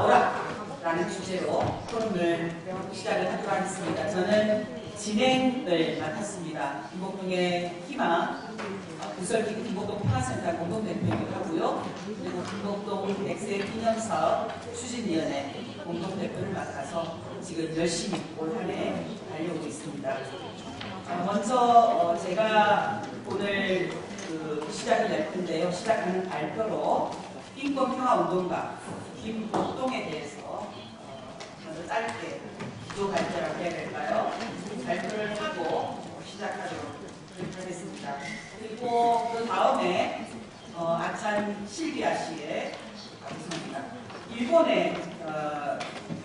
나오라 라는 주제로 토론을 시작을 하도록 하겠습니다. 저는 진행을 맡았습니다. 김복동의 희망 구설기 김복동 평화센터 공동대표이기도 하고요. 그리고 김복동 백세 기념사업 추진위원회 공동대표를 맡아서 지금 열심히 올 한 해 달려오고 있습니다. 먼저 제가 오늘 시작을 낼 텐데요. 시작하는 발표로 인권평화운동가 김복동에 대해서 먼저 짧게 기조 발표라고 해야 될까요? 발표를 하고 시작하도록 하겠습니다. 그리고 그 다음에 아찬 실비아 씨의 일본의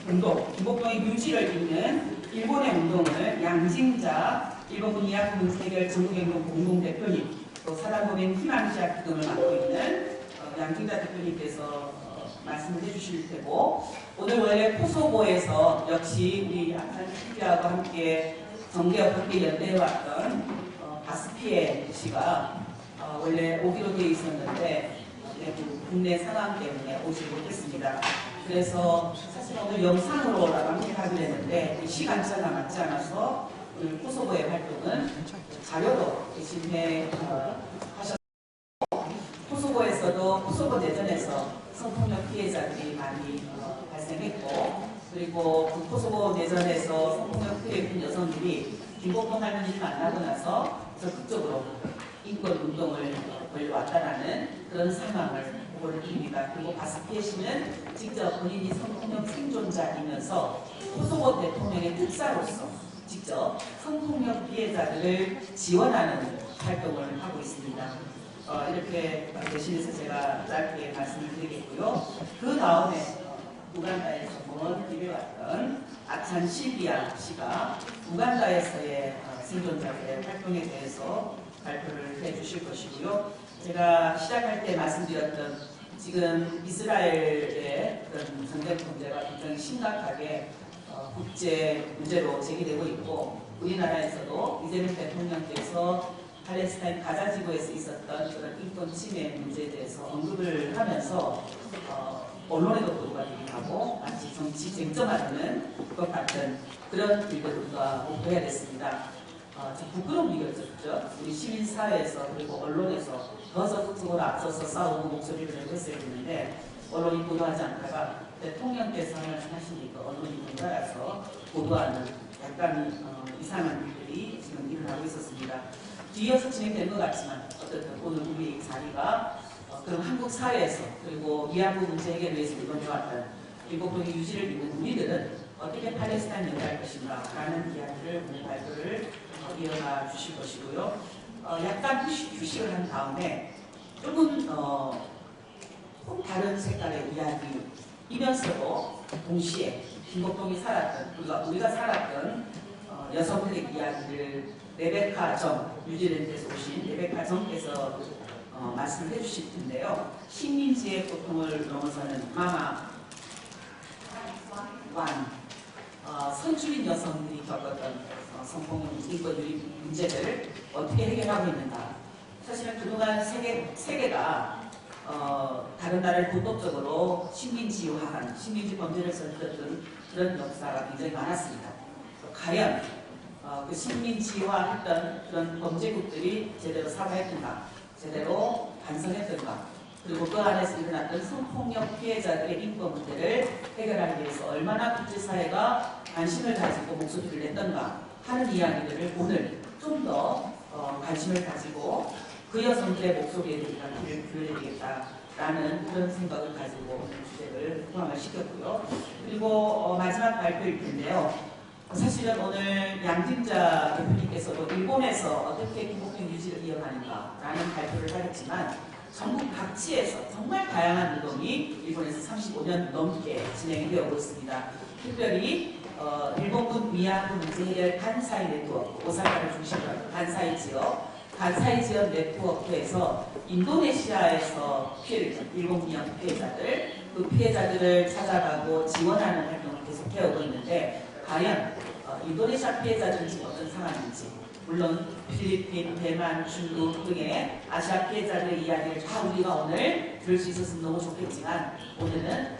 운동, 김복동의 뮤지를 잇는 일본의 운동을 양징자 일본군 이학문해결 전국행동 공동대표님, 또 사단법인 희망시작 기금을 맡고 있는 양징자 대표님께서 말씀을 해주실 테고, 오늘 원래 코소보에서 역시 우리 아찬 실비아와 함께 정계와 함께 연대해왔던 바스피에 씨가 원래 오기로 되어 있었는데 국내 상황 때문에 오지 못했습니다. 그래서 사실 오늘 영상으로 함께 하기로 했는데 시간차가 맞지 않아서 오늘 코소보의 활동은 자료로 대신해 하셨고, 코소보에서도 코소보 내전에서 성폭력 피해자들이 많이 발생했고, 그리고 그 코소보 내전에서 성폭력 피해본 여성들이 김복동 할머니를 만나고 나서 적극적으로 인권운동을 벌려왔다라는 그런 상황을 보고를 드립니다. 그리고 바스피에 씨는 직접 본인이 성폭력 생존자이면서 코소보 대통령의 특사로서 직접 성폭력 피해자들을 지원하는 활동을 하고 있습니다. 이렇게 대신해서 제가 짧게 말씀을 드리겠고요. 그 다음에 우간다에서 입해왔던 아찬 실비아 씨가 우간다에서의 생존자들의 활동에 대해서 발표를 해주실 것이고요. 제가 시작할 때 말씀드렸던 지금 이스라엘의 그런 전쟁 문제가 굉장히 심각하게 국제 문제로 제기되고 있고, 우리나라에서도 이재명 대통령께서 팔레스타인 가자 지구에서 있었던 그런 인권 침해 문제에 대해서 언급을 하면서 언론에도 보도가 되기도 하고 마치 정치 쟁점화되는 것 같은 그런 일들을 우리가 목도해야 됐습니다. 참 부끄러운 일이었죠. 우리 시민사회에서 그리고 언론에서 더 적극적으로 앞서서 싸우고 목소리를 내고 했어야 했는데 언론이 보도하지 않다가 대통령께서 말씀하시니까 언론이 덩달아서 보도하는 약간 이상한 일들이 지금 일어나고 있었습니다. 뒤이어서 진행되는 것 같지만 어쨌든 오늘 우리 자리가 그럼 한국 사회에서 그리고 위안부 문제 해결을 위해서 이루어져왔던 김복동의 유지를 믿는 우리들은 어떻게 팔레스타인 연대할 것인가 라는 이야기를 오늘 발표를 이어가 주실 것이고요. 약간 휴식을 한 다음에 조금 다른 색깔의 이야기이면서도 동시에 김복동이 살았던 우리가 살았던 여성들의 이야기를 레베카 정, 뉴질랜드에서 오신 레베카 정께서 말씀을 해주실 텐데요. 식민지의 고통을 넘어서는 마마 완, 선주민 여성들이 겪었던 성폭력 인권유리 문제들을 어떻게 해결하고 있는가. 사실은 그동안 세계가 다른 나라를 불법적으로 식민지화한, 식민지 범죄를 저질렀던 그런 역사가 굉장히 많았습니다. 과연 그 식민지화했던 그런 범죄국들이 제대로 사과했던가, 제대로 반성했던가, 그리고 그 안에서 일어났던 성폭력 피해자들의 인권 문제를 해결하기 위해서 얼마나 국제사회가 관심을 가지고 목소리를 냈던가 하는 이야기들을 오늘 좀 더 관심을 가지고 그 여성들의 목소리에 우리가 귀를 기울여야겠다라는 그런 생각을 가지고 오늘 주제를 포함을 시켰고요. 그리고 마지막 발표일 텐데요. 사실은 오늘 양징자 대표님께서도 일본에서 어떻게 김복동 유지를 이어가는가라는 발표를 하겠지만 전국 각지에서 정말 다양한 운동이 일본에서 35년 넘게 진행이 되어 오고 있습니다. 특별히 일본군 위안부 문제 해결 간사이 네트워크, 오사카를 중심으로 한 간사이 지역 네트워크에서 인도네시아에서 피해를 입은 일본 위안부 피해자들, 그 피해자들을 찾아가고 지원하는 활동을 계속 해오고 있는데, 과연 인도네시아 피해자들은 지금 어떤 상황인지, 물론 필리핀, 대만, 중국 등의 아시아 피해자들의 이야기를 다 우리가 오늘 들을 수 있었으면 너무 좋겠지만 오늘은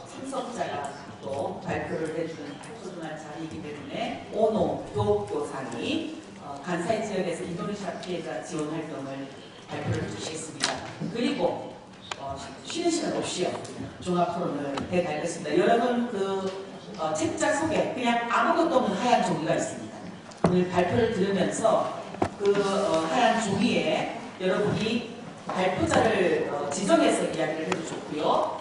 참석자가 또 발표를 해주는 소중한 자리이기 때문에 오노 교교상이 간사이 지역에서 인도네시아 피해자 지원 활동을 발표를 해주시겠습니다. 그리고 쉬는 시간 없이요 종합 토론을 해가겠습니다. 여러분 책자 속에 그냥 아무것도 없는 하얀 종이가 있습니다. 오늘 발표를 들으면서 하얀 종이에 여러분이 발표자를 지정해서 이야기를 해도 좋고요.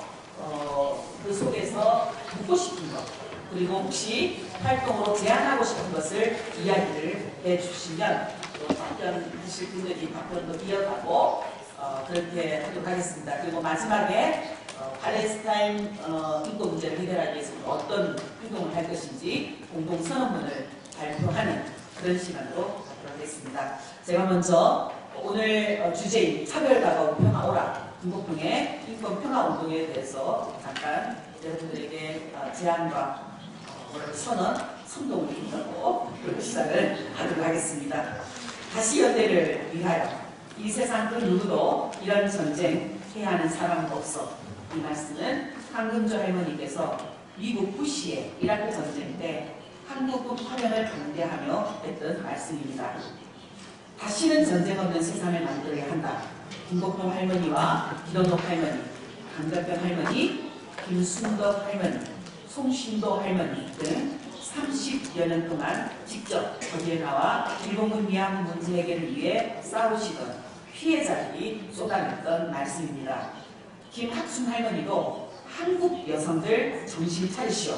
그 속에서 묻고 싶은 것 그리고 혹시 활동으로 제안하고 싶은 것을 이야기를 해주시면 답변하실 분들이 답변도 이어가고 그렇게 하도록 하겠습니다. 그리고 마지막에 팔레스타인 인권 문제를 해결하기 위해서 어떤 행동을 할 것인지 공동선언문을 발표하는 그런 시간으로 갖도록 하겠습니다. 제가 먼저 오늘 주제인 차별다가온 평화오라 김복동의 인권 평화운동에 대해서 잠깐 여러분들에게 제안과 선동을 드린다고 시작을 하도록 하겠습니다. 다시 연대를 위하여 이 세상 그 누구도 이런 전쟁 해야 하는 사람은 없어. 이 말씀은 황금조 할머니께서 미국 부시의 이라크 전쟁 때 한국군 파병을 반대하며 했던 말씀입니다. 다시는 전쟁 없는 세상을 만들어야 한다. 김복동 할머니와 기동록 할머니, 강덕병 할머니, 김순덕 할머니, 송신도 할머니 등 30여 년 동안 직접 거기에 나와 일본군 위안 문제 해결을 위해 싸우시던 피해자들이 쏟아냈던 말씀입니다. 김학순 할머니도 한국 여성들 정신 차리시오.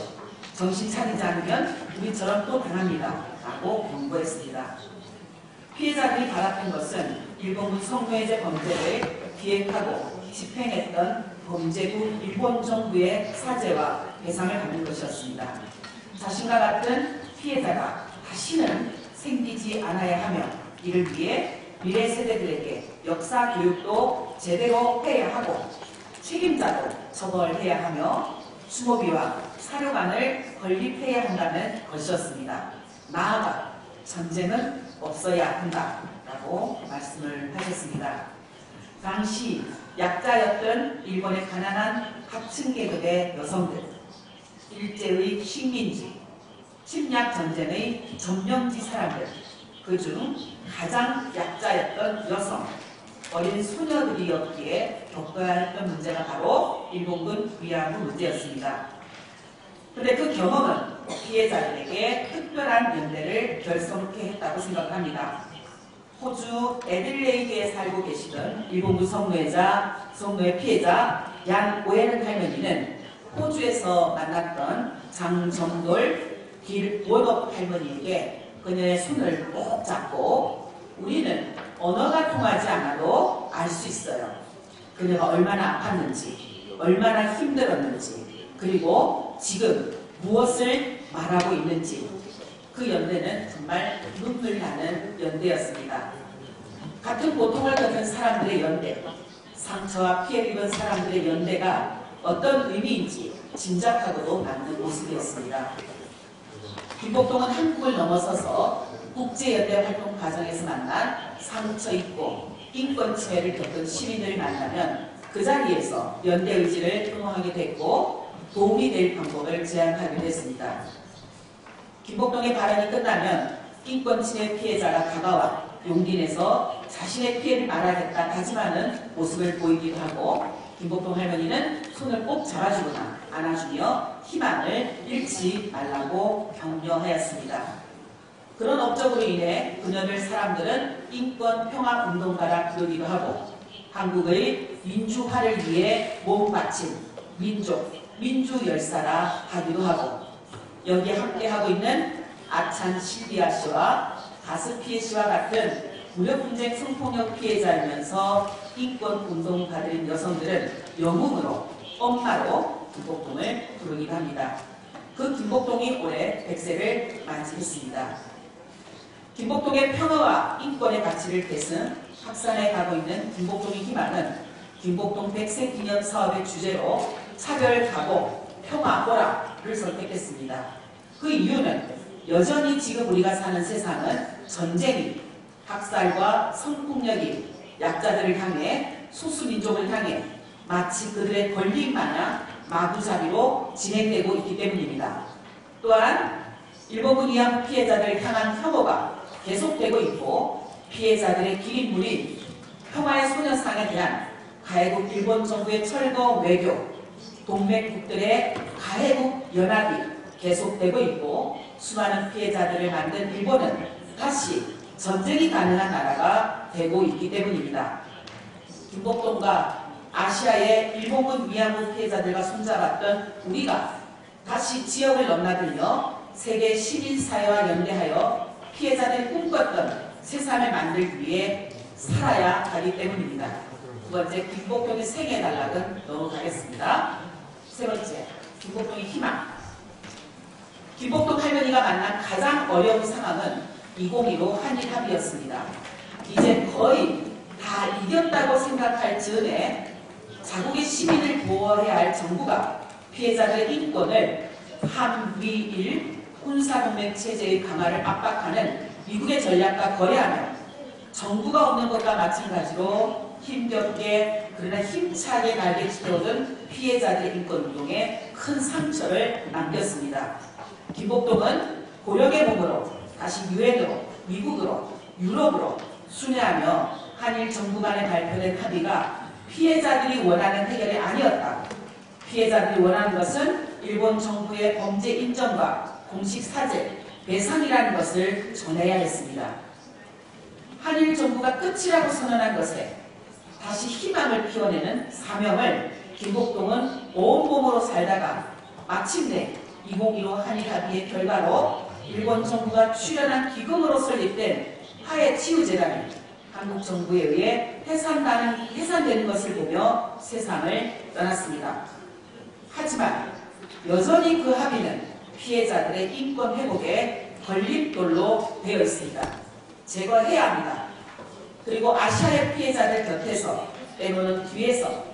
정신 차리지 않으면 우리처럼 또 당합니다. 라고 경고했습니다. 피해자들이 바랐던 것은 일본군 성노예제 범죄를 기획하고 집행했던 범죄국 일본 정부의 사죄와 배상을 받는 것이었습니다. 자신과 같은 피해자가 다시는 생기지 않아야 하며 이를 위해 미래 세대들에게 역사 교육도 제대로 해야 하고 책임자도 처벌해야 하며 수모비와 사료관을 건립해야 한다는 것이었습니다. 나아가 전쟁은 없어야 한다라고 말씀을 하셨습니다. 당시 약자였던 일본의 가난한 하층 계급의 여성들, 일제의 식민지, 침략 전쟁의 점령지 사람들, 그중 가장 약자였던 여성, 어린 소녀들이었기에 겪어야 했던 문제가 바로 일본군 위안부 문제였습니다. 그런데 그 경험은 피해자들에게 특별한 연대를 결성케 했다고 생각합니다. 호주 애들레이드에 살고 계시던 일본군 성노예 피해자 얀 오에른 할머니는 호주에서 만났던 장정돌 길원업 할머니에게 그녀의 손을 꼭 잡고 우리는 언어가 통하지 않아도 알 수 있어요. 그녀가 얼마나 아팠는지, 얼마나 힘들었는지, 그리고 지금 무엇을 말하고 있는지 그 연대는 정말 눈물 나는 연대였습니다. 같은 고통을 겪은 사람들의 연대, 상처와 피해를 입은 사람들의 연대가 어떤 의미인지 짐작하고도 남는 모습이었습니다. 김복동은 한국을 넘어서서 국제연대 활동 과정에서 만난 상처 입고 인권 침해를 겪은 시민을 만나면 그 자리에서 연대 의지를 표명하게 됐고 도움이 될 방법을 제안하기로 했습니다. 김복동의 발언이 끝나면 인권 침해 피해자가 다가와 용기 내서 자신의 피해를 말하겠다 다짐하는 모습을 보이기도 하고 김복동 할머니는 손을 꼭 잡아주거나 안아주며 희망을 잃지 말라고 격려하였습니다. 그런 업적으로 인해 그녀를 사람들은 인권 평화 운동가라 부르기도 하고 한국의 민주화를 위해 몸 바친 민족, 민주열사라 하기도 하고 여기에 함께하고 있는 아찬 실비아 씨와 가스피에 씨와 같은 무력분쟁 성폭력 피해자이면서 인권운동가들인 여성들은 영웅으로 엄마로 김복동을 부르기도 합니다. 그 김복동이 올해 100세를 맞이했습니다. 김복동의 평화와 인권의 가치를 계승 확산해 가고 있는 김복동의 희망은 김복동 100세 기념 사업의 주제로 차별 각오, 평화 보라를 선택했습니다. 그 이유는 여전히 지금 우리가 사는 세상은 전쟁이, 학살과 성폭력이 약자들을 향해 소수민족을 향해 마치 그들의 권리 마냥 마구잡이로 진행되고 있기 때문입니다. 또한 일본군 위안부 피해자들을 향한 혐오가 계속되고 있고 피해자들의 기린물인 평화의 소녀상에 대한 가해국 일본 정부의 철거 외교, 동맹국들의 가해국 연합이 계속되고 있고 수많은 피해자들을 만든 일본은 다시 전쟁이 가능한 나라가 되고 있기 때문입니다. 김복동과 아시아의 일본군 위안부 피해자들과 손잡았던 우리가 다시 지역을 넘나들며 세계 시민사회와 연대하여 피해자들이 꿈꿨던 세상을 만들기 위해 살아야 하기 때문입니다. 두 번째, 김복동의 생애 단락은 넘어가겠습니다. 세 번째, 김복동의 희망. 김복동 할머니가 만난 가장 어려운 상황은 2015 한일 합의였습니다. 이제 거의 다 이겼다고 생각할 즈음에 자국의 시민을 보호해야 할 정부가 피해자들의 인권을 한미일 군사동맹 체제의 강화를 압박하는 미국의 전략과 거래하며 정부가 없는 것과 마찬가지로 힘겹게 그러나 힘차게 날개치려오던 피해자들의 인권운동에 큰 상처를 남겼습니다. 김복동은 고령의 몸으로 다시 유엔으로, 미국으로, 유럽으로 순회하며 한일 정부 간에 발표된 합의가 피해자들이 원하는 해결이 아니었다. 피해자들이 원하는 것은 일본 정부의 범죄 인정과 공식 사죄, 배상이라는 것을 전해야 했습니다. 한일 정부가 끝이라고 선언한 것에 다시 희망을 피워내는 사명을 김복동은 온몸으로 살다가 마침내 2015 한일 합의의 결과로 일본 정부가 출연한 기금으로 설립된 화해치유재단이 한국 정부에 의해 해산되는 것을 보며 세상을 떠났습니다. 하지만 여전히 그 합의는 피해자들의 인권 회복에 걸림돌로 되어 있습니다. 제거해야 합니다. 그리고 아시아의 피해자들 곁에서 때로는 뒤에서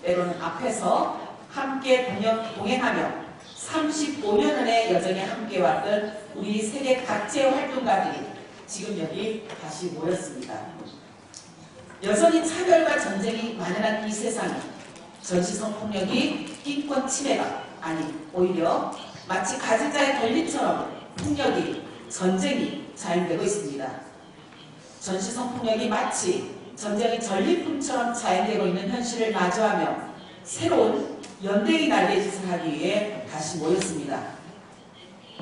때로는 앞에서 함께 동행하며 35년의 여정에 함께왔던 우리 세계 각지의 활동가들이 지금 여기 다시 모였습니다. 여전히 차별과 전쟁이 만연한 이 세상에 전시성폭력이 인권 침해가 아니 오히려 마치 가진 자의 권리처럼 폭력이 전쟁이 자행되고 있습니다. 전시성폭력이 마치 전쟁의 전리품처럼 자행되고 있는 현실을 마주하며 새로운 연대의 날개짓을 하기 위해 다시 모였습니다.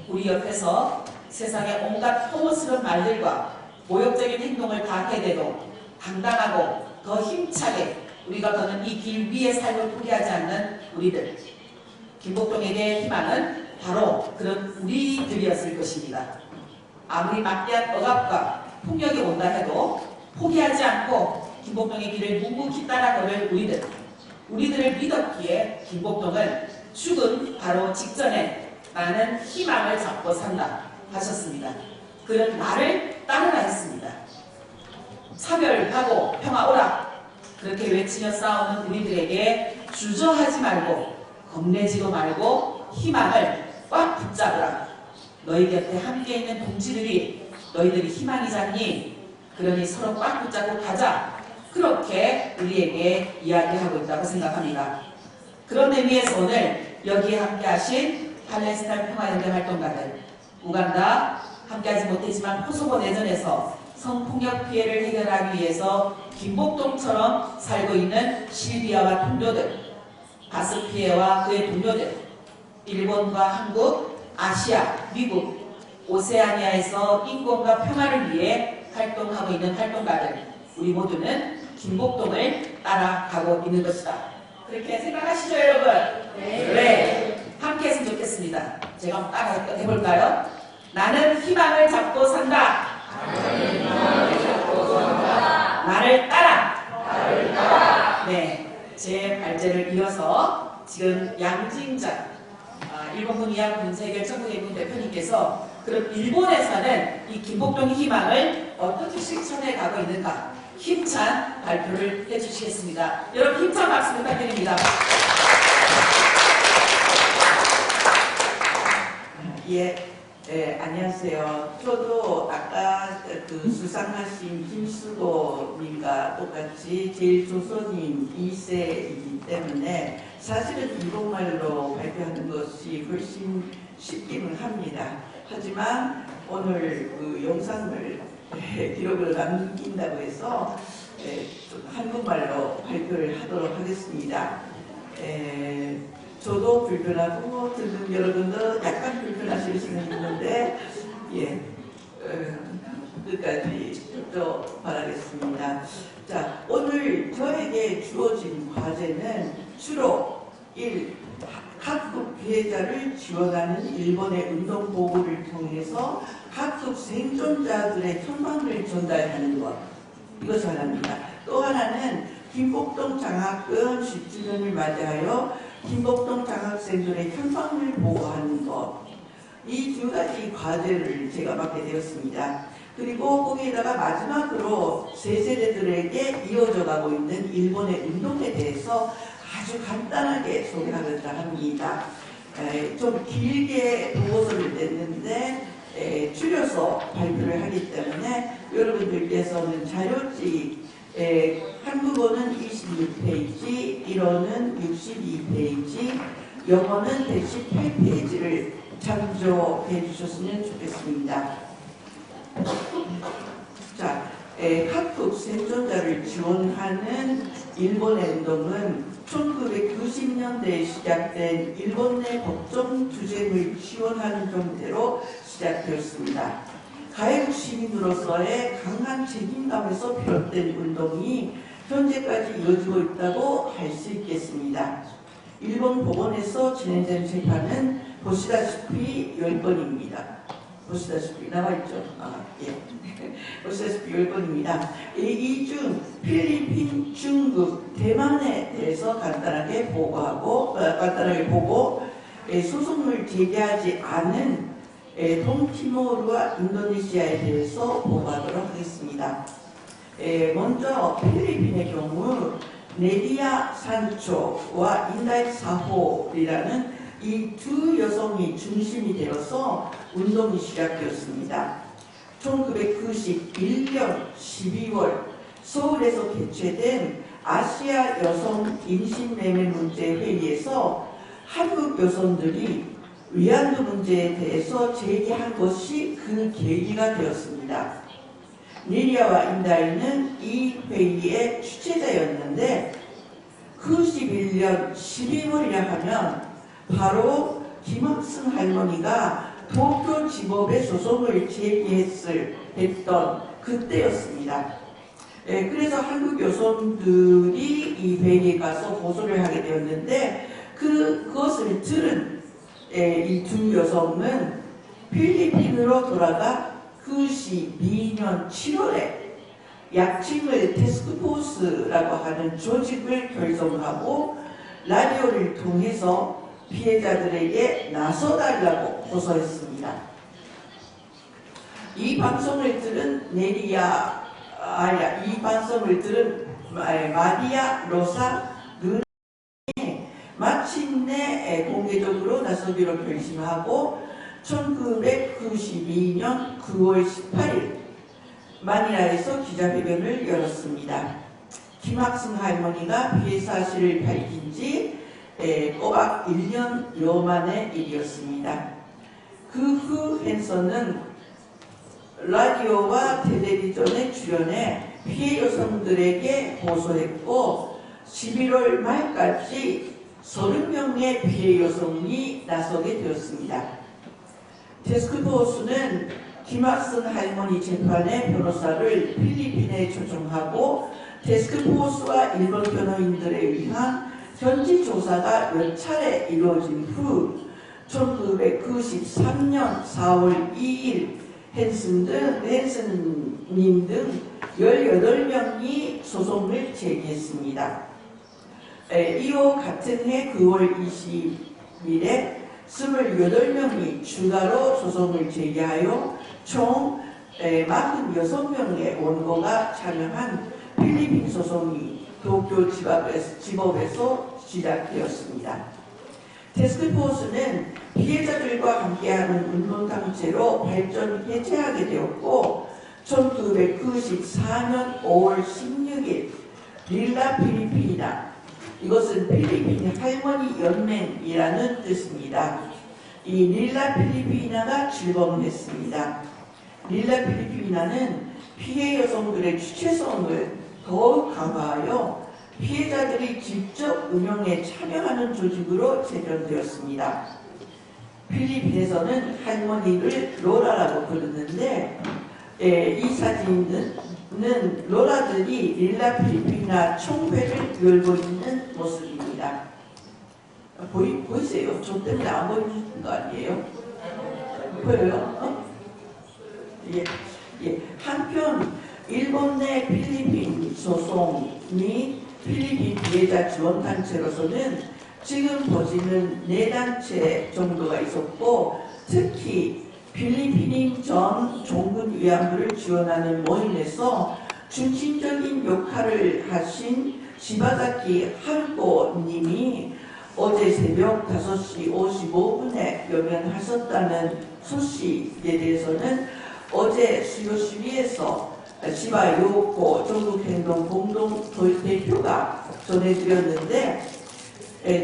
우리 옆에서 세상의 온갖 혐오스러운 말들과 모욕적인 행동을 다 해대도 당당하고 더 힘차게 우리가 걷는 이 길 위의 삶을 포기하지 않는 우리들. 김복동에게 희망은 바로 그런 우리들이었을 것입니다. 아무리 막대한 억압과 폭력이 온다 해도 포기하지 않고 김복동의 길을 묵묵히 따라 걸을 우리들을 믿었기에 김복동은 죽음 바로 직전에 나는 희망을 잡고 산다 하셨습니다. 그는 나를 따르라 했습니다. 차별하고 평화 오라 그렇게 외치며 싸우는 우리들에게 주저하지 말고 겁내지도 말고 희망을 꽉 붙잡으라. 너희 곁에 함께 있는 동지들이 너희들이 희망이잖니? 그러니 서로 꽉 붙잡고 가자. 그렇게 우리에게 이야기하고 있다고 생각합니다. 그런 의미에서 오늘 여기에 함께 하신 팔레스타인 평화연대 활동가들, 우간다 함께하지 못했지만 코소보 내전에서 성폭력 피해를 해결하기 위해서 김복동처럼 살고 있는 실비아와 동료들, 가스 피해와 그의 동료들, 일본과 한국, 아시아, 미국, 오세아니아에서 인권과 평화를 위해 활동하고 있는 활동가들, 우리 모두는 김복동을 따라가고 있는 것이다. 그렇게 생각하시죠, 여러분? 네. 함께 했으면 좋겠습니다. 제가 한번 따라 해볼까요? 나는 희망을 잡고 산다. 나를 따라. 네, 제 발제를 이어서 지금 양진장 일본군 위안부 문제해결 청구대국 대표님께서 그럼 일본에서는 이 김복동의 희망을 어떻게 실천해 가고 있는가 힘찬 발표를 해주시겠습니다. 여러분 힘찬 박수 부탁드립니다. 예, 안녕하세요. 저도 아까 그 수상하신 김수도님과 똑같이 제일 조선인 2세이기 때문에 사실은 일본말로 발표하는 것이 훨씬 쉽기는 합니다. 하지만 오늘 그 영상을 기록을 남긴다고 해서 좀 한국말로 발표를 하도록 하겠습니다. 저도 불편하고 듣는 여러분도 약간 불편하실 수는 있는데 끝까지 또 바라겠습니다. 자, 오늘 저에게 주어진 과제는 주로 1. 각국 피해자를 지원하는 일본의 운동 보고를 통해서 각국 생존자들의 현황을 전달하는 것, 이것이 하나입니다. 또 하나는 김복동 장학금 10주년을 맞이하여 김복동 장학생들의 현황을 보고하는 것, 이 두 가지 과제를 제가 맡게 되었습니다. 그리고 거기에다가 마지막으로 세 세대들에게 이어져 가고 있는 일본의 운동에 대해서 아주 간단하게 소개하고자 합니다. 좀 길게 보고서를 냈는데 줄여서 발표를 하기 때문에 여러분들께서는 자료지 한국어는 26페이지, 일어는 62페이지, 영어는 118페이지를 참조해 주셨으면 좋겠습니다. 자, 각국 생존자를 지원하는 일본의 운동은 1990년대에 시작된 일본 내 법정 투쟁을 지원하는 형태로 시작되었습니다. 가해국 시민으로서의 강한 책임감에서 비롯된 운동이 현재까지 이어지고 있다고 할 수 있겠습니다. 일본 법원에서 진행된 재판은 보시다시피 10건입니다. 보시다시피 나와있죠? 보시다시피 10건입니다. 이 중 필리핀, 중국, 대만에 대해서 간단하게 보고 소송을 제기하지 않은 동티모르와 인도네시아에 대해서 보고하도록 하겠습니다. 먼저 필리핀의 경우 네리아 산초와 인다이 사호이라는 이 두 여성이 중심이 되어서 운동이 시작되었습니다. 1991년 12월 서울에서 개최된 아시아 여성 임신매매 문제 회의에서 한국 여성들이 위안부 문제에 대해서 제기한 것이 그 계기가 되었습니다. 네리아와 인다이는 이 회의의 주최자였는데 91년 12월이라 하면 바로 김학승 할머니가 도쿄지법에 소송을 제기했던 그때였습니다. 그래서 한국 여성들이 이 회의에 가서 고소를 하게 되었는데 그것을 들은 이 두 여성은 필리핀으로 돌아가 92년 7월에 약칭을 태스크포스라고 하는 조직을 결성하고 라디오를 통해서 피해자들에게 나서달라고 호소했습니다. 이 방송을 들은 마리아 로사 르네 마침내 공개적으로 나서기로 결심하고 1992년 9월 18일 마니라에서 기자회견을 열었습니다. 김학승 할머니가 피해 사실을 밝힌 지 꼬박 1년여 만의 일이었습니다. 그 후 헨서는 라디오와 텔레비전에 출연해 피해 여성들에게 호소했고 11월 말까지 30명의 피해 여성이 나서게 되었습니다. 태스크포스는 김학승 할머니 재판의 변호사를 필리핀에 초청하고 태스크포스와 일본 변호인들에 의한 현지 조사가 몇 차례 이루어진 후 1993년 4월 2일 헨슨님 등 18명이 소송을 제기했습니다. 이후 같은 해 9월 20일에 28명이 추가로 소송을 제기하여 총 46명의 원고가 참여한 필리핀 소송이 도쿄 지법에서 시작되었습니다. 태스크포스는 피해자들과 함께하는 운동단체로 발전 해체하게 되었고 1994년 5월 16일 릴라 필리피나, 이것은 필리핀 할머니 연맹이라는 뜻입니다. 이 릴라 필리피나가 출범했습니다. 릴라 필리피나는 피해 여성들의 주체성을 더욱 강화하여 피해자들이 직접 운영에 참여하는 조직으로 제정되었습니다. 필리핀에서는 할머니를 로라라고 부르는데 이 사진은 로라들이 릴라 필리피나 총회를 열고 있는 모습입니다. 보이세요? 저 때문에 안 보이는 거 아니에요? 보여요? 어? 예. 한편 일본 내 필리핀 소송이 필리핀 피해자 지원단체로서는 지금 보시는 4단체 정도가 있었고, 특히 필리핀인 전 종군 위안부를 지원하는 모임에서 중심적인 역할을 하신 시바자키 하루코 님이 어제 새벽 5시 55분에 연명하셨다는 소식에 대해서는 어제 수요 시위에서 시바 요코 전국행동 공동대표가 전해드렸는데,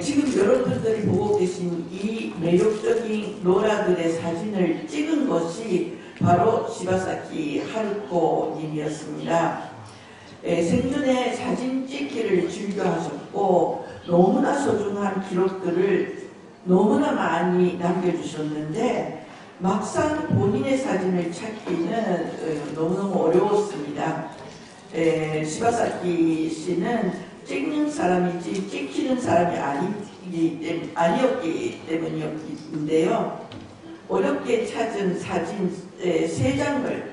지금 여러분들이 보고 계신 이 매력적인 로라들의 사진을 찍은 것이 바로 시바사키 하루코 님이었습니다. 생전에 사진 찍기를 즐겨하셨고 너무나 소중한 기록들을 너무나 많이 남겨주셨는데 막상 본인의 사진을 찾기는 너무너무 어려웠습니다. 시바사키 씨는 찍는 사람이지 찍히는 사람이 아니었기 때문인데요. 어렵게 찾은 사진 3장을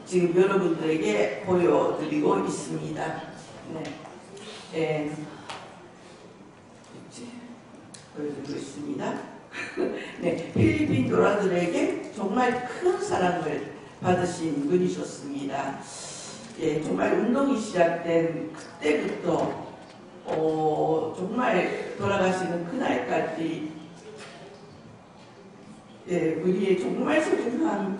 지금 여러분들에게 보여드리고 있습니다. 네. 보여드리고 있습니다. 네, 필리핀 로라들에게 정말 큰 사랑을 받으신 분이셨습니다. 정말 운동이 시작된 그때부터 정말 돌아가시는 그날까지 우리의 정말 소중한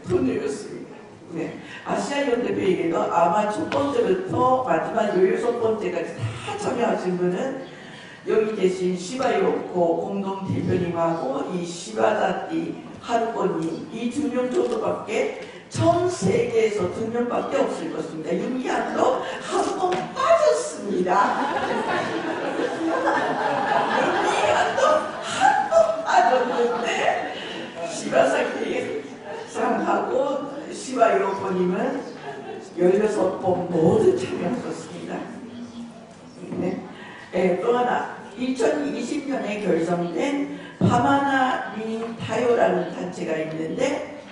돈이었습니다. 네. 아시아연대회에도 아마 첫 번째부터 마지막 16번째까지 다 참여하신 분은 여기 계신 시바요코 공동대표님하고 이 시바다티 하루코님, 이 2명 정도밖에 전 세계에서 2명밖에 없을 것입니다. 윤기한도 한 번 빠졌습니다. 윤기한도 한 번 빠졌는데 시바사키 상하고 시바요코님은 16번 모두 참여하셨습니다. 네. 또 하나 2020년에 결성된 파마나 린 타요라는 단체가 있는데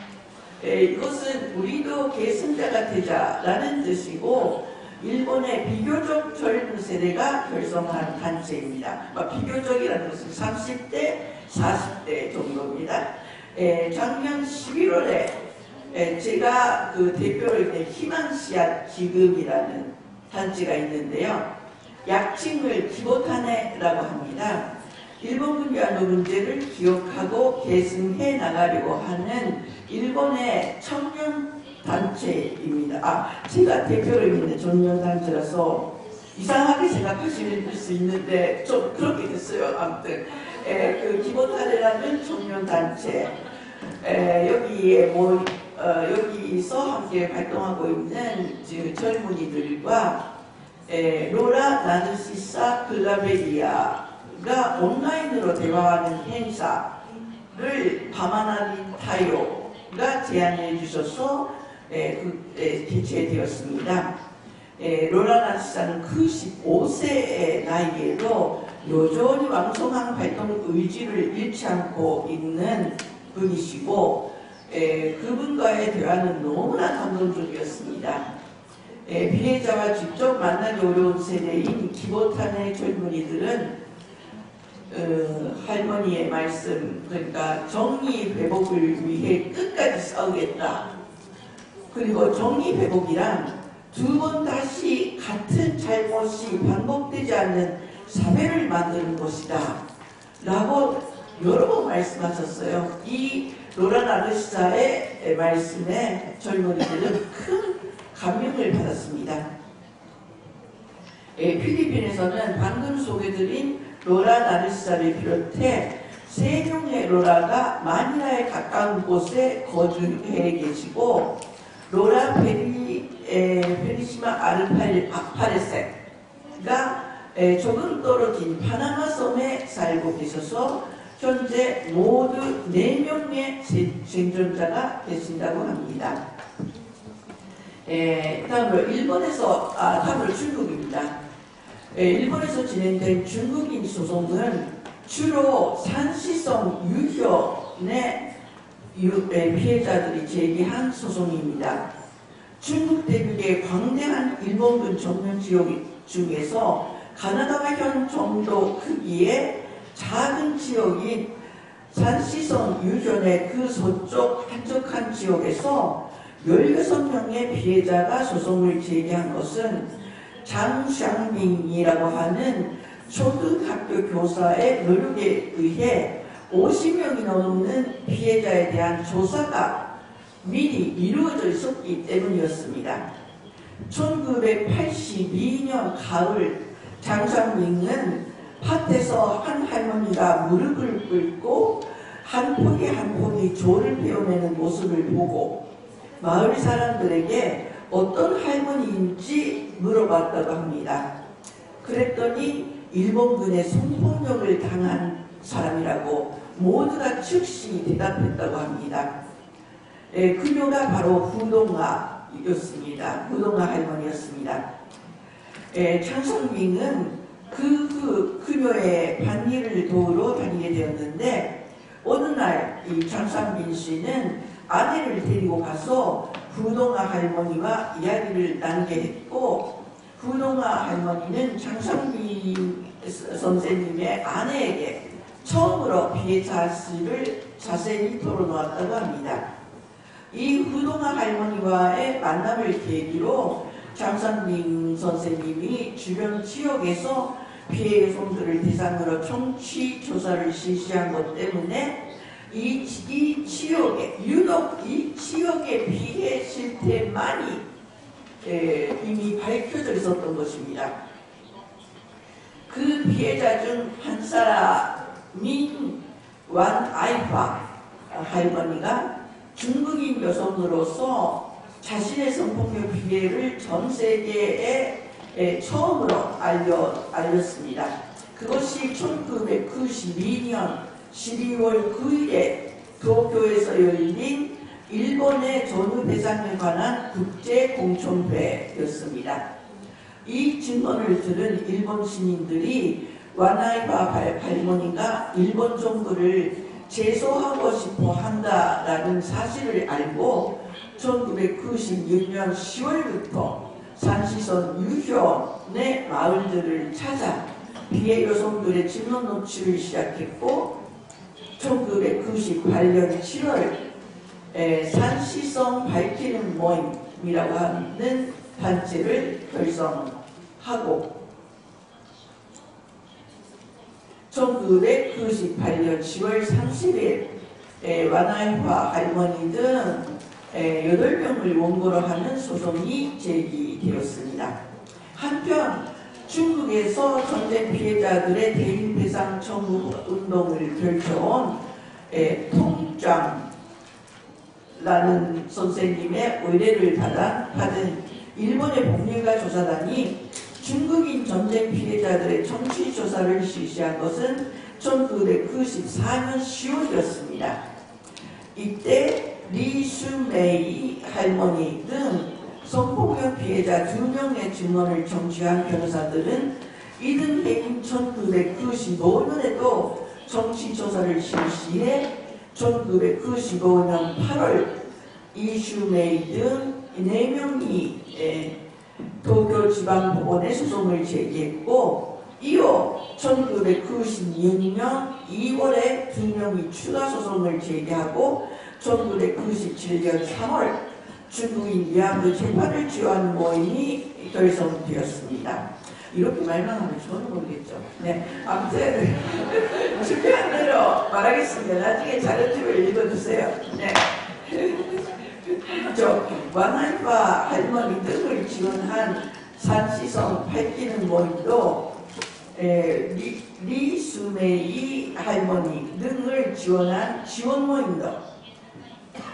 이것은 우리도 계승자가 되자라는 뜻이고 일본의 비교적 젊은 세대가 결성한 단체입니다. 비교적이라는 것은 30대, 40대 정도입니다. 작년 11월에 제가 그 대표를 희망씨앗 기금이라는 단체가 있는데요. 약칭을 기보타네라고 합니다. 일본군 위안부 문제를 기억하고 계승해 나가려고 하는 일본의 청년 단체입니다. 제가 대표를 있는 청년 단체라서 이상하게 생각하실 수 있는데 좀 그렇게 됐어요. 아무튼 그 기보타네라는 청년 단체 여기에 여기서 함께 활동하고 있는 젊은이들과 로라 나르시사 클라베리아가 온라인으로 대화하는 행사를 바마나린 타요가 제안해 주셔서 개최되었습니다. 로라 나르시사는 95세의 나이에도 여전히 왕성한 활동 의지를 잃지 않고 있는 분이시고 그분과의 대화는 너무나 감동적이었습니다. 피해자와 직접 만나기 어려운 세대인 기보탄의 젊은이들은 할머니의 말씀, 그러니까 정의 회복을 위해 끝까지 싸우겠다. 그리고 정의 회복이란 2번 다시 같은 잘못이 반복되지 않는 사회를 만드는 곳이다 라고 여러 번 말씀하셨어요. 이 로란 아르시자의 말씀에 젊은이들은 큰 감명을 받았습니다. 필리핀에서는 방금 소개드린 로란 아르시자를 비롯해 3명의 로라가 마니라에 가까운 곳에 거주해 계시고 로라 페리시마 아파레세가 조금 떨어진 파나마 섬에 살고 계셔서 현재 모두 4명의 생존자가 계신다고 합니다. 다음으로 중국입니다. 일본에서 진행된 중국인 소송은 주로 산시성 유혈의 피해자들이 제기한 소송입니다. 중국 대륙의 광대한 일본군 점령 지역 중에서 가나다와 현 정도 크기의 작은 지역인 산시성 유전의 그 서쪽 한적한 지역에서 16명의 피해자가 소송을 제기한 것은 장샹밍이라고 하는 초등학교 교사의 노력에 의해 50명이 넘는 피해자에 대한 조사가 미리 이루어져 있었기 때문이었습니다. 1982년 가을 장샹밍은 밭에서 한 할머니가 무릎을 꿇고 한 포기 한 포기 조를 베어내는 모습을 보고 마을 사람들에게 어떤 할머니인지 물어봤다고 합니다. 그랬더니 일본군의 성폭력을 당한 사람이라고 모두가 즉시 대답했다고 합니다. 그녀가 바로 후동아였습니다. 후동아 할머니였습니다. 장성민은 그녀의 반일을 도우러 다니게 되었는데 어느 날 이 장상빈 씨는 아내를 데리고 가서 후동아 할머니와 이야기를 나누게 했고 후동아 할머니는 장상빈 선생님의 아내에게 처음으로 피해자 사실을 자세히 털어놓았다고 합니다. 이 후동아 할머니와의 만남을 계기로 장상빈 선생님이 주변 지역에서 피해 여성들을 대상으로 청취 조사를 실시한 것 때문에 이 지역에 유독 이 지역의 피해 실태만이 이미 밝혀져 있었던 것입니다. 그 피해자 중 한 사람인 완아이파 할머니가 중국인 여성으로서 자신의 성폭력 피해를 전 세계에 처음으로 알렸습니다. 그것이 1992년 12월 9일에 도쿄에서 열린 일본의 전후 대상에 관한 국제공청회였습니다. 이 증언을 들은 일본 시민들이 와나이바 할머니가 일본 정부를 제소하고 싶어 한다라는 사실을 알고 1996년 10월부터 산시성 유현의 마을들을 찾아 피해 여성들의 증언 녹취를 시작했고 1998년 7월 산시성 밝히는 모임이라고 하는 단체를 결성하고 1998년 10월 30일 와나이화 할머니 등 8명을 원고로 하는 소송이 제기되었습니다. 한편 중국에서 전쟁 피해자들의 대인 배상 청구 운동을 펼쳐온 통장라는 선생님의 의뢰를 받은 일본의 법률가 조사단이 중국인 전쟁 피해자들의 정치 조사를 실시한 것은 1994년 10월이었습니다. 이때 리슈메이 할머니 등 성폭력 피해자 2명의 증언을 정치한 변호사들은 이들 해인 1995년에도 정치조사를 실시해 1995년 8월 이슈메이 등 4명이 도쿄지방법원에 소송을 제기했고 이후 1996년 2월에 2명이 추가 소송을 제기하고 1997년 3월 중국인 위안부 재판을 지원하는 모임이 결성되었습니다. 이렇게 말만 하면 저는 모르겠죠. 네, 아무튼 준비한 대로 말하겠습니다. 나중에 자료집을 읽어주세요. 네. 저 왕할바 할머니 등을 지원한 산시성 팔기는 모임도 리수메이 할머니 등을 지원한 지원 모임도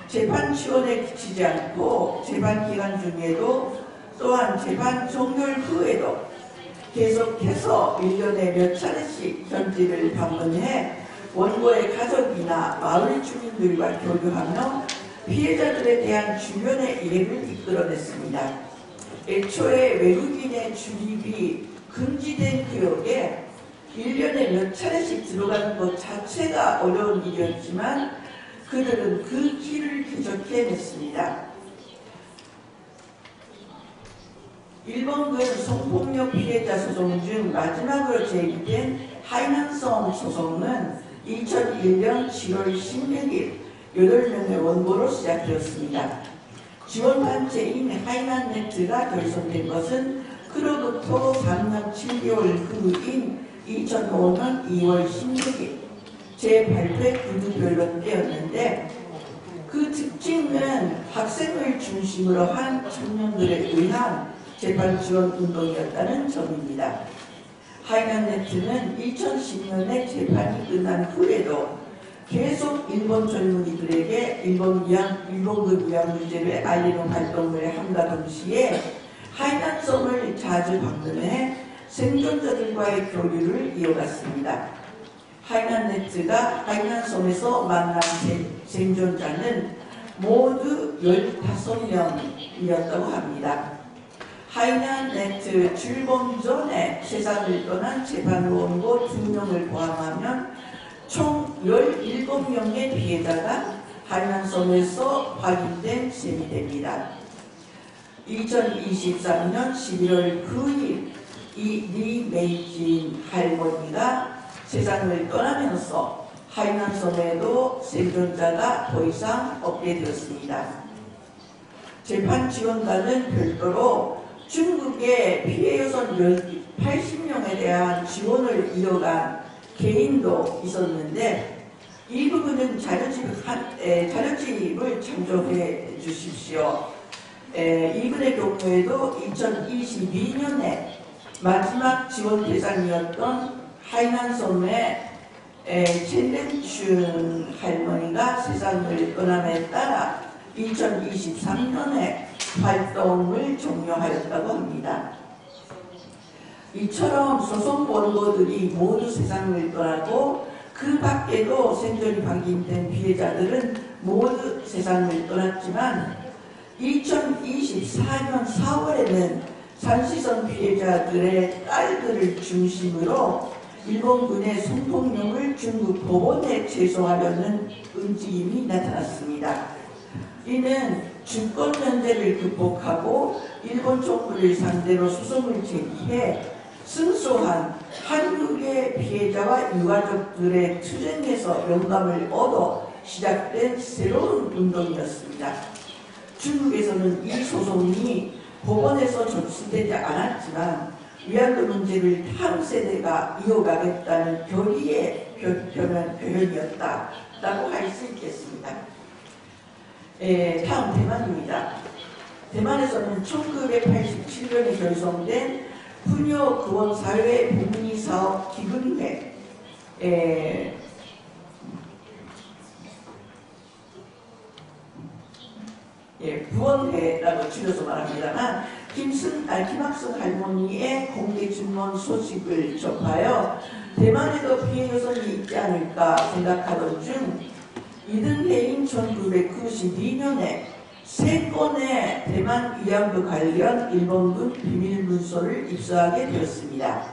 재판 지원에 그치지 않고 재판 기간 중에도 또한 재판 종결 후에도 계속해서 1년에 몇 차례씩 현지를 방문해 원고의 가족이나 마을 주민들과 교류하며 피해자들에 대한 주변의 이해를 이끌어냈습니다. 애초에 외국인의 출입이 금지된 구역에 1년에 몇 차례씩 들어가는 것 자체가 어려운 일이었지만 그들은 그 길을 개척해냈습니다. 일본군 성폭력 피해자 소송 중 마지막으로 제기된 하이난성 소송은 2001년 7월 16일 8명의 원고로 시작되었습니다. 지원단체인 하이난네트가 결성된 것은 그로부터 3년 7개월 후인 2005년 2월 16일 제8회 구두변론 때였는데 그 특징은 학생을 중심으로 한 청년들에 의한 재판 지원 운동이었다는 점입니다. 하이난네트는 2010년에 재판이 끝난 후에도 계속 일본 젊은이들에게 일본군 위안 문제를 알리는 활동을 함과 동시에 하이난섬을 자주 방문해 생존자들과의 교류를 이어갔습니다. 하이난네트가 하이난섬에서 만난 생존자는 모두 15명이었다고 합니다. 하이난네트 출범 전에 세상을 떠난 재판 원고 2명을 포함하면 총 17명의 피해자가 하이난섬에서 확인된 셈이 됩니다. 2023년 11월 9일 이 리메이진 할머니가 세상을 떠나면서 하이난섬에도 생존자가 더 이상 없게 되었습니다. 재판 지원단은 별도로 중국의 피해 여성 80명에 대한 지원을 이어간 개인도 있었는데 이 부분은 자료집을 참조해 주십시오. 이분의 경우에도 2022년에 마지막 지원 대상이었던 하이난섬의 첸렌춘 할머니가 세상을 떠남에 따라 2023년에 활동을 종료하였다고 합니다. 이처럼 소송 원고들이 모두 세상을 떠나고 그 밖에도 생존이 확인된 피해자들은 모두 세상을 떠났지만 2024년 4월에는 산시성 피해자들의 딸들을 중심으로 일본군의 성폭력을 중국 법원에 제소하려는 움직임이 나타났습니다. 이는 주권 면제를 극복하고 일본 정부를 상대로 소송을 제기해 승소한 한국의 피해자와 유가족들의 투쟁에서 영감을 얻어 시작된 새로운 운동이었습니다. 중국에서는 이 소송이 법원에서 접수되지 않았지만 위안부 문제를 다음 세대가 이어가겠다는 결의의 표현이었다라고 할 수 있겠습니다. 다음 대만입니다. 대만에서는 1987년에 결성된 푸녀 구원사회 복리사업 기금회 부원회라고 줄여서 말합니다만 김학성 할머니의 공개 증언 소식을 접하여 대만에도 피해 여성이 있지 않을까 생각하던 중 이등해인 1992년에 3건의 대만 위안부 관련 일본군 비밀 문서를 입수하게 되었습니다.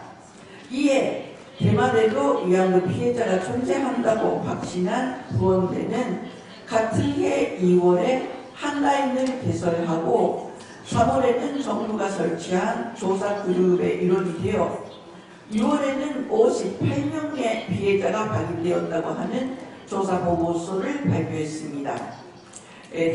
이에 대만에도 위안부 피해자가 존재한다고 확신한 부원회는 같은 해 2월에 한라인을 개설하고 3월에는 정부가 설치한 조사 그룹의 일원이 되어 6월에는 58명의 피해자가 발견되었다고 하는 조사 보고서를 발표했습니다.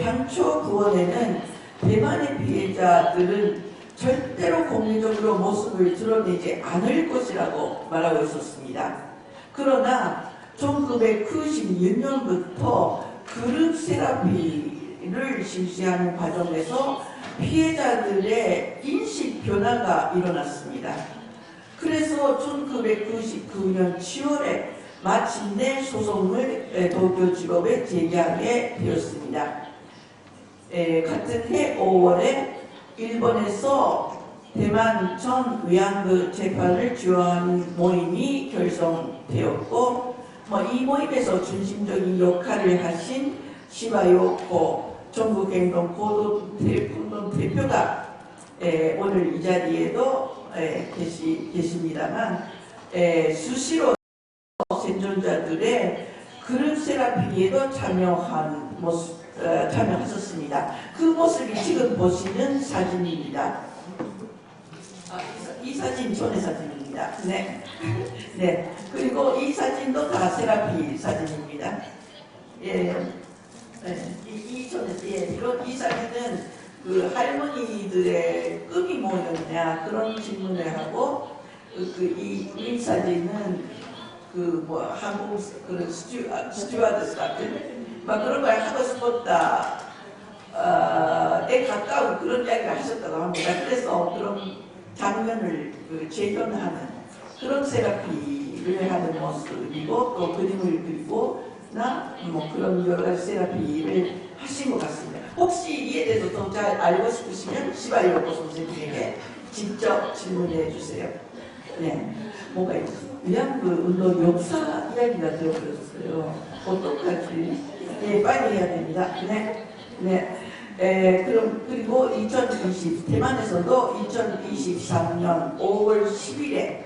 당초 부원회는 대만의 피해자들은 절대로 공개적으로 모습을 드러내지 않을 것이라고 말하고 있었습니다. 그러나 1996년부터 그룹 세라피를 실시하는 과정에서 피해자들의 인식 변화가 일어났습니다. 그래서 1999년 7월에 마침내 소송을 도쿄지법에 제기하게 되었습니다. 같은 해 5월에 일본에서 대만 전 위안부 재판을 주요하는 모임이 결성되었고, 이 모임에서 중심적인 역할을 하신 시바요코 전국행동 공동대표가 오늘 이 자리에도 계십니다만, 수시로 생존자들의 그룹 세라피에도 참여하셨습니다. 그 모습이 지금 보시는 사진입니다. 이 사진 전의 사진입니다. 네. 네. 그리고 이 사진도 다 세라피 사진입니다. 예. 이 사진은 그 할머니들의 꿈이 뭐였냐 그런 질문을 하고, 이 사진은 한국 스튜어디스 같은 막 그런 걸 하고 싶었다 에 가까운 그런 이야기를 하셨다고 합니다. 그래서 그런 장면을 재현하는 그런 세라피를 하는 모습이고, 또 그림을 그리고나 그런 여러 가지 세라피를 하신 것 같습니다. 혹시 이에 대해서 더 잘 알고 싶으시면 시바요코 선생님에게 직접 질문해 주세요. 네, 뭔가 위안부 운동 역사 이야기가 되어버렸어요. 어떡하지? 네, 빨리 해야 됩니다. 네. 그리고 대만에서도 2023년 5월 10일에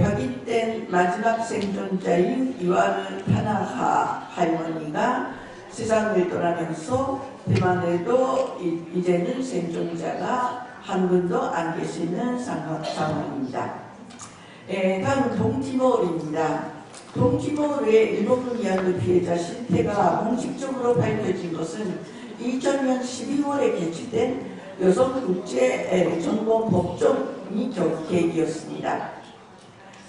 확인된 마지막 생존자인 이와르 타나하 할머니가 세상을 떠나면서 대만에도 이제는 생존자가 한 분도 안 계시는 상황입니다. 다음은 동티모르입니다. 동티모르의 일본 위안부 피해자 실태가 공식적으로 밝혀진 것은 2000년 12월에 개최된 여성국제전공 법정이 계기였습니다.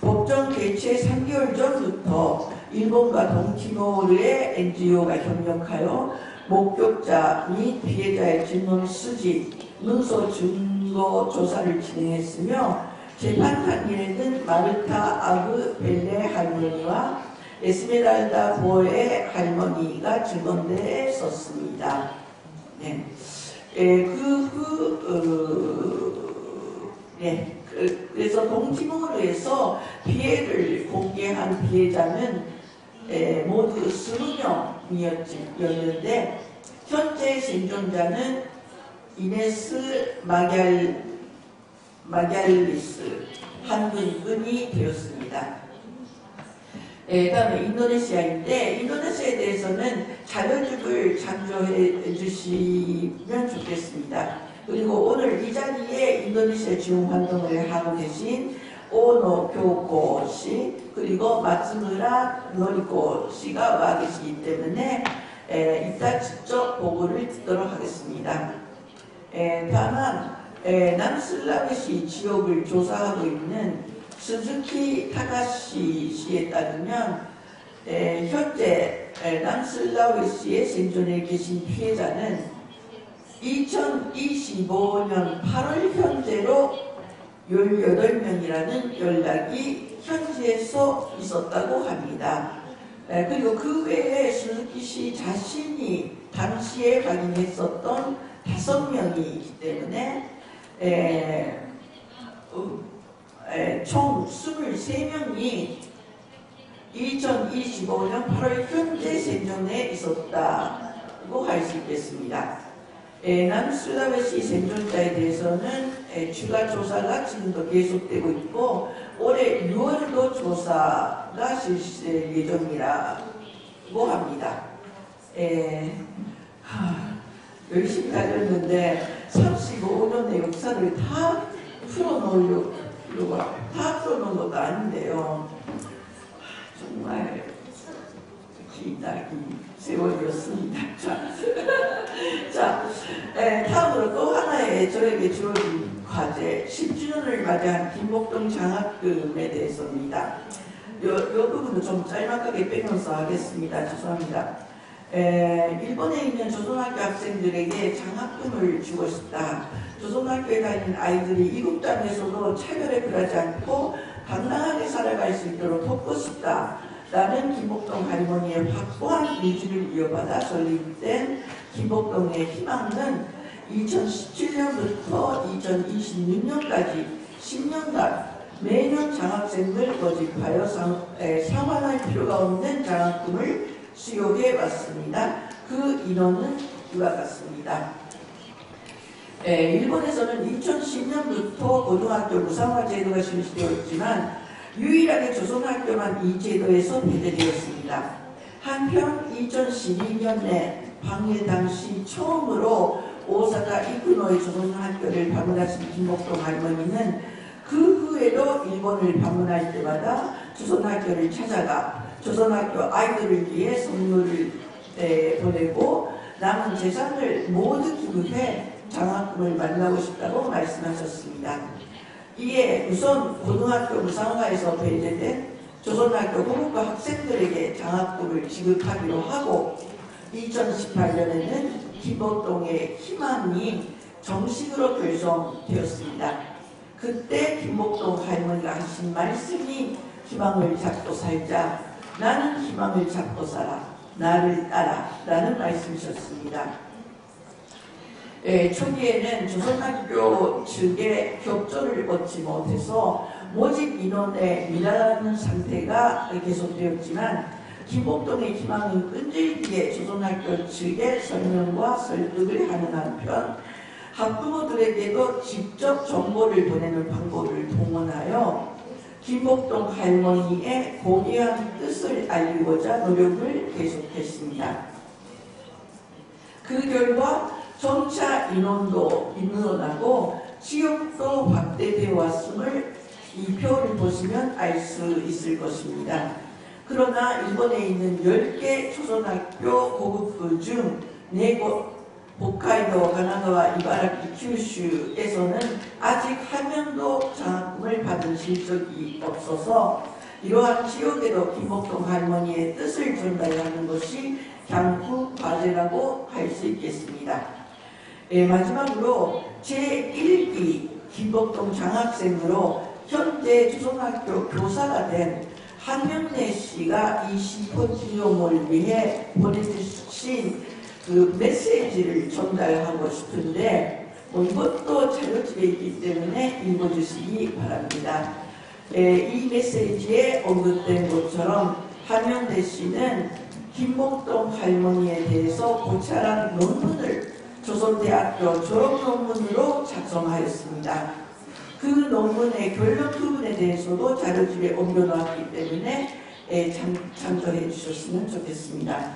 법정 개최 3개월 전부터 일본과 동티모르의 NGO가 협력하여 목격자 및 피해자의 질문 수집, 문서 증거 조사를 진행했으며, 재판 당일에는 마르타 아브 벨레 할머니와 에스메랄다 보의 할머니가 증언대에 섰습니다. 네. 그래서 동티모르에서 피해를 공개한 피해자는 모두 20명이었는데, 현재 생존자는 이네스 마갈리스 한 분이 되었습니다. 다음에 인도네시아인데, 인도네시아에 대해서는 자료집을 참조해 주시면 좋겠습니다. 그리고 오늘 이 자리에 인도네시아 지원 활동을 하고 계신 오노 교코 씨, 그리고 마츠무라 노리코 씨가 와 계시기 때문에 이따 직접 보고를 듣도록 하겠습니다. 다만 남슬라웨시 지역을 조사하고 있는 스즈키 타카시 씨에 따르면 현재 남슬라웨시의 생존에 계신 피해자는 2025년 8월 현재로 18명이라는 연락이 현지에서 있었다고 합니다. 그리고 그 외에 스즈키 씨 자신이 당시에 확인했었던 5명이 있기 때문에 총 23명이 2025년 8월 현재 생존에 있었다고 할 수 있겠습니다. 남슬라웨시 생존자에 대해서는 추가 조사가 지금도 계속되고 있고, 올해 6월도 조사가 실시될 예정이라고 합니다. 열심히 달렸는데 35년의 역사를 다 풀어놓은 것도 아닌데요. 정말 기나긴 세월이었습니다. 자, 다음으로 또 하나의 지난해 저에게 주어진 과제 10주년을 맞이한 김복동 장학금에 대해서입니다. 이 부분은 좀 짤막하게 빼면서 하겠습니다. 죄송합니다. 일본에 있는 조선학교 학생들에게 장학금을 주고 싶다. 조선학교에 다니는 아이들이 이국 땅에서도 차별에 굴하지 않고 당당하게 살아갈 수 있도록 돕고 싶다. 라는 김복동 할머니의 확고한 의지를 이어받아 설립된 김복동의 희망은 2017년부터 2026년까지 10년간 매년 장학생을 모집하여 상환할 필요가 없는 장학금을 수요해 왔습니다. 그 인원은 이와 같습니다. 일본에서는 2010년부터 고등학교 무상화 제도가 실시되었지만 유일하게 조선학교만 이 제도에서 폐지되었습니다. 한편 2012년에 방일 당시 처음으로 오사카 이쿠노의 조선학교를 방문하신 김복동 할머니는 그 후에도 일본을 방문할 때마다 조선학교를 찾아가 조선학교 아이들을 위해 선물을 보내고 남은 재산을 모두 기부해 장학금을 만나고 싶다고 말씀하셨습니다. 이에 우선 고등학교 무상화에서 배제된 조선학교 고급과 학생들에게 장학금을 지급하기로 하고 2018년에는 김복동의 희망이 정식으로 결성되었습니다. 그때 김복동 할머니가 하신 말씀이 희망을 잡고 살자, 나는 희망을 잡고 살아, 나를 따라 라는 말씀이셨습니다. 초기에는 조선학교 측의 협조를 얻지 못해서 모집 인원에 미달하는 상태가 계속되었지만 김복동의 희망은 끈질기게 조선학교 측의 설명과 설득을 하는 한편 학부모들에게도 직접 정보를 보내는 방법을 동원하여 김복동 할머니의 고귀한 뜻을 알리고자 노력을 계속했습니다. 그 결과 점차 인원도 늘어나고 지역도 확대되어 왔음을 이 표를 보시면 알 수 있을 것입니다. 그러나 일본에 있는 10개 조선학교 고급부 중 4곳, 홋카이도, 가나가와, 이바라키, 큐슈에서는 아직 한 명도 장학금을 받은 실적이 없어서 이러한 지역에도 김복동 할머니의 뜻을 전달하는 것이 향후 과제라고 할 수 있겠습니다. 마지막으로 제1기 김복동 장학생으로 현재 조선학교 교사가 된 한명래 씨가 이 심포지엄을 위해 보내주신 그 메시지를 전달하고 싶은데 이것도 자료집에 있기 때문에 읽어주시기 바랍니다. 이 메시지에 언급된 것처럼 한명래 씨는 김복동 할머니에 대해서 고찰한 논문을 조선대학교 졸업논문으로 작성하였습니다. 그 논문의 결론 부분에 대해서도 자료집에 옮겨놓았기 때문에 참조해 주셨으면 좋겠습니다.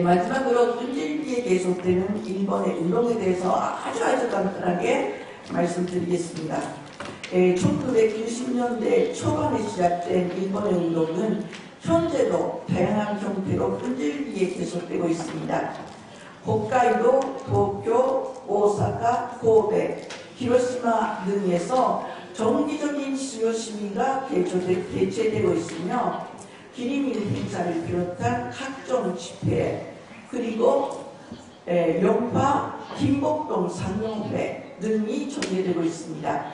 마지막으로 끈질기게 계속되는 일본의 운동에 대해서 아주 간단하게 말씀드리겠습니다. 1990년대 초반에 시작된 일본의 운동은 현재도 다양한 형태로 끈질기게 계속되고 있습니다. 홋카이도, 도쿄, 오사카, 고베, 히로시마 등에서 정기적인 수요 시위가 개최되고 있으며 기리밀 행사를 비롯한 각종 집회 그리고 영파, 김복동 상용회 등이 전개되고 있습니다.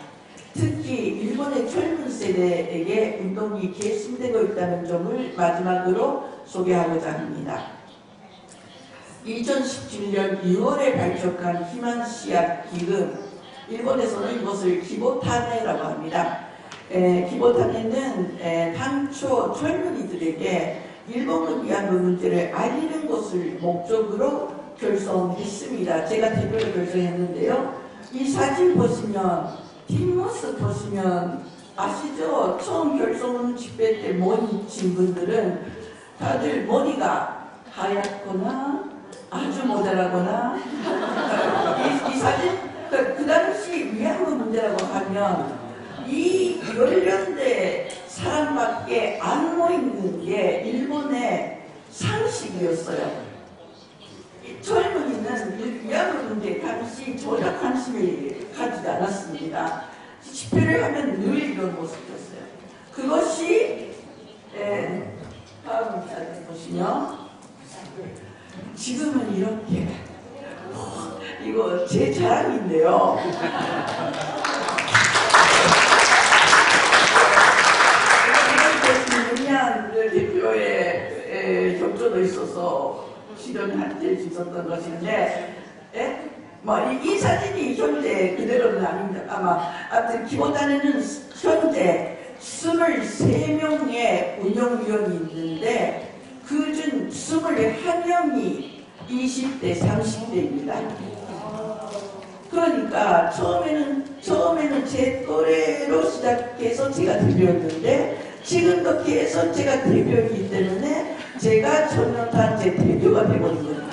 특히 일본의 젊은 세대에게 운동이 계승되고 있다는 점을 마지막으로 소개하고자 합니다. 2017년 6월에 발족한 희망씨앗 기금, 일본에서는 이것을 기보타네라고 합니다. 기보타네는 당초 젊은이들에게 일본을 위한 문제를 알리는 것을 목적으로 결성했습니다. 제가 대표로 결성했는데요. 이 사진 보시면, 뒷모습 보시면 아시죠? 처음 결성 집회 때 모인 분들은 다들 머리가 하얗거나 아주 모자라거나 이 사진 그 당시 위안부 문제라고 하면 이 연령대 사람밖에 안 모이는 게 일본의 상식이었어요. 젊은이는 위안부 문제 당시 전혀 관심을 가지지 않았습니다. 집회를 하면 늘 이런 모습이었어요. 그것이 다음 사진 보시면 지금은 이렇게 이거 제 자랑인데요. 윤미향 대표의 협조도 있어서 실현할 수 있었던 것인데, 이 사진이 현재 그대로는 아닙니다. 아무튼 기본단에는 현재 23명의 운영위원이 있는데 그중 21명이 20대, 30대입니다. 그러니까 처음에는 제 또래로 시작해서 제가 대표였는데 지금도 계속 제가 대표이기 때문에 제가 청년단체 대표가 되버린 겁니다.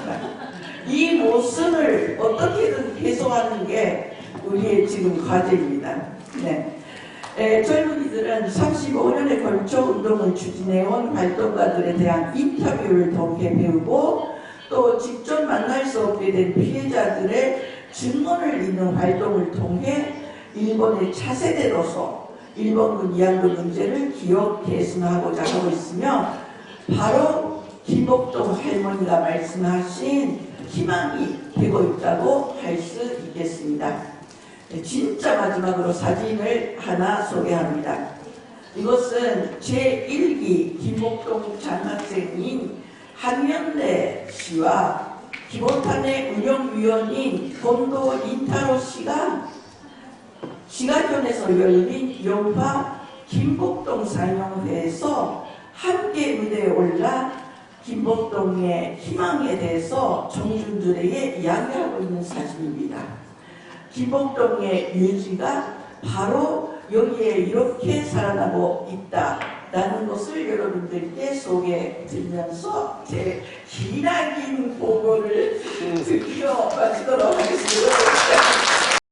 이 모습을 어떻게든 해소하는 게 우리의 지금 과제입니다. 젊은이들은 35년에 걸쳐 운동을 추진해온 활동가들에 대한 인터뷰를 통해 배우고 또 직접 만날 수 없게 된 피해자들의 증언을 잇는 활동을 통해 일본의 차세대로서 일본군 위안부 문제를 기억 개선하고자 하고 있으며 바로 김복동 할머니가 말씀하신 희망이 되고 있다고 할 수 있겠습니다. 진짜 마지막으로 사진을 하나 소개합니다. 이것은 제1기 김복동 장학생인 한명래 씨와 기본탄의 운영위원인 본도 인타로 씨가 시가전에서 열린 영화 김복동 상영회에서 함께 무대에 올라 김복동의 희망에 대해서 청중들에게 이야기하고 있는 사진입니다. 김복동의 유지가 바로 여기에 이렇게 살아나고 있다라는 것을 여러분들께 소개드리면서 제 기나긴 보고를 드디어 마치도록 하겠습니다.